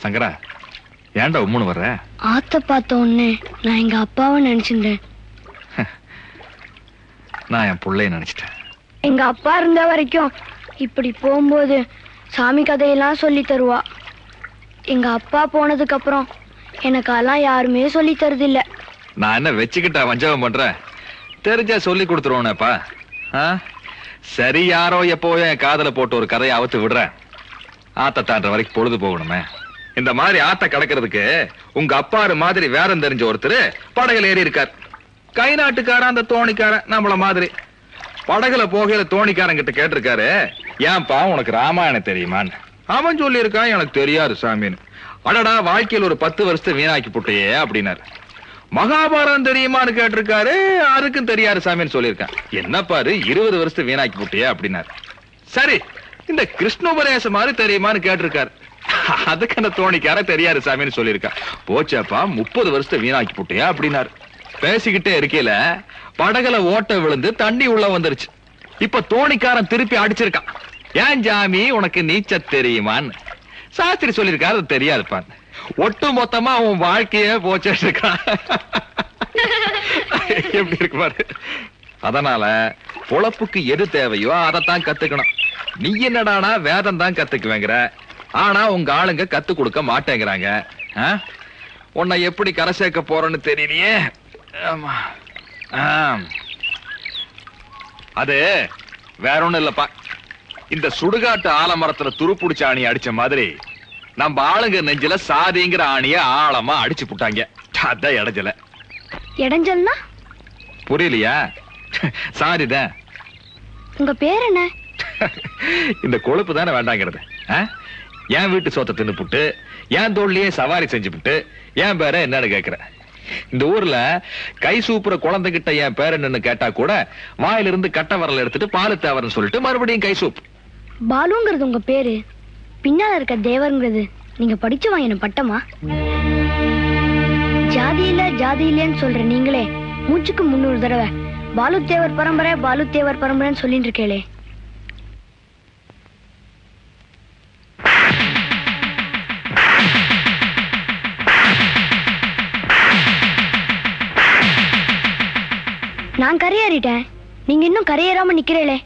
சங்கரா, ஏன்டா உம்முன்னு வர்ற? ஆத்த பார்த்த உடனே நான் எங்க அப்பாவை நினைச்சிட்டேன். நான் என் பிள்ளைய நினைச்சிட்டேன். எங்க அப்பா இருந்த வரைக்கும் இப்படி போகும்போது சாமி கதையெல்லாம் சொல்லி தருவா. எங்க அப்பா போனதுக்கு அப்புறம் எனக்கு அதெல்லாம் யாருமே சொல்லி தருதில்ல. நான் என்ன வச்சுக்கிட்டா வஞ்சகம் பண்றேன்? தெரிஞ்சா சொல்லி கொடுத்துருவோனேப்பா. சரி, யாரோ எப்போ என் காதல போட்டு ஒரு கதையை அவுத்து விடுறேன். ஆத்த தாண்ட வரைக்கும் பொழுது போகணுமே. இந்த மாதிரி ஆத்த கடக்கிறதுக்கு உங்க அப்பாரு மாதிரி வேறம் தெரிஞ்ச ஒருத்தர் படகுல ஏறி இருக்கார். கை நாட்டுக்காரன் அந்த தோணிக்காரன் நம்மள மாதிரி. படகுல போகையில தோணிக்காரன் கிட்ட கேட்டிருக்காரு, ஏன்பா உனக்கு ராமாயணம் தெரியுமான்னு. அவன் சொல்லி இருக்கான், எனக்கு தெரியாது சாமின்னு. அடடா, வாழ்க்கையில் ஒரு 10 வருஷத்தை வீணாக்கி போட்டையே அப்படின்னாரு. மகாபாரதம் தெரியுமான்னு கேட்டிருக்காரு, அதுக்கும் தெரியாது சாமின்னு சொல்லியிருக்கான். என்ன பாரு, 20 வருஷத்தை வீணாக்கி போட்டையே அப்படின்னாரு. சரி, இந்த கிருஷ்ணோபதேசம் மாதிரி தெரியுமான்னு கேட்டிருக்காரு. அதுக்கு அந்த தோணிக்கார தெரியாது சாமின்னு சொல்லியிருக்கான். போச்சாப்பா, 30 வருஷத்தை வீணாக்கி போட்டையா அப்படின்னாரு. பேசிக்கிட்டே இருக்கையில படகுல ஓட்ட விழுந்து தண்ணி உள்ள வந்துருச்சு. இப்ப தோணிக்காரன் திருப்பி அடிச்சிருக்கான். ஏன் ஜாமி உனக்கு நீச்ச தெரியுமான்னு. சாஸ்திரி சொல்லியிருக்காரு, அது தெரியாதுப்பான். ஒட்டு மொத்தமா அவன் வாழ்க்கையே போச்சுட்டு இருக்கான். எப்படி இருக்கு பாரு. அதனால பொழப்புக்கு எது தேவையோ அதைத்தான் கத்துக்கணும். நீ என்னடானா வேதம் தான் கத்துக்குவேங்கிற, ஆனா உங்க ஆளுங்க கத்து கொடுக்க மாட்டேங்கிறாங்க. உன்னை எப்படி கரை சேர்க்க போறேன்னு தெரியலையே. அது வேற ஒண்ணும் இல்லப்பா. இந்த சுடுகாட்டு ஆலமரத்துல துருப்புடிச்ச ஆணி அடிச்ச மாதிரி நம்ம ஆளுங்க நெஞ்சில சாதிங்கிற ஆணிய ஆழமா அடிச்சு புட்டாங்க. அதான் இடைஞ்சல. இடைஞ்சல்னா புரியலையா? சாரிதான். உங்க பேர் என்ன? இந்த கொழுப்பு தானே வேண்டாங்கிறது. என் வீட்டு சோத்தை தின்னு புட்டு என் தோல்லையே சவாரி செஞ்சு புட்டு என் பேர என்னன்னு கேக்குற. இந்த ஊர்ல கை சூப்புற குழந்தைகிட்ட என் பேர் என்னன்னு கேட்டா கூட வாயிலிருந்து கட்ட வரல எடுத்துட்டு பாலு தேவர்னு சொல்லிட்டு மறுபடியும் கை சூப். பாலுங்கிறது உங்க பேரு, பின்னால இருக்க தேவர்ங்கிறது நீங்க படிச்சு வாங்கின பட்டமா? ஜாதி இல்லன்னு சொல்ற நீங்களே மூச்சுக்கு 300 தடவை பாலு தேவர் பரம்பரை பாலு தேவர் பரம்பரைன்னு சொல்லிட்டு இருக்கேளே. நான் கரையேறிட்டேன், நீங்க இன்னும் கரையேறாம நிக்கிறீங்களே.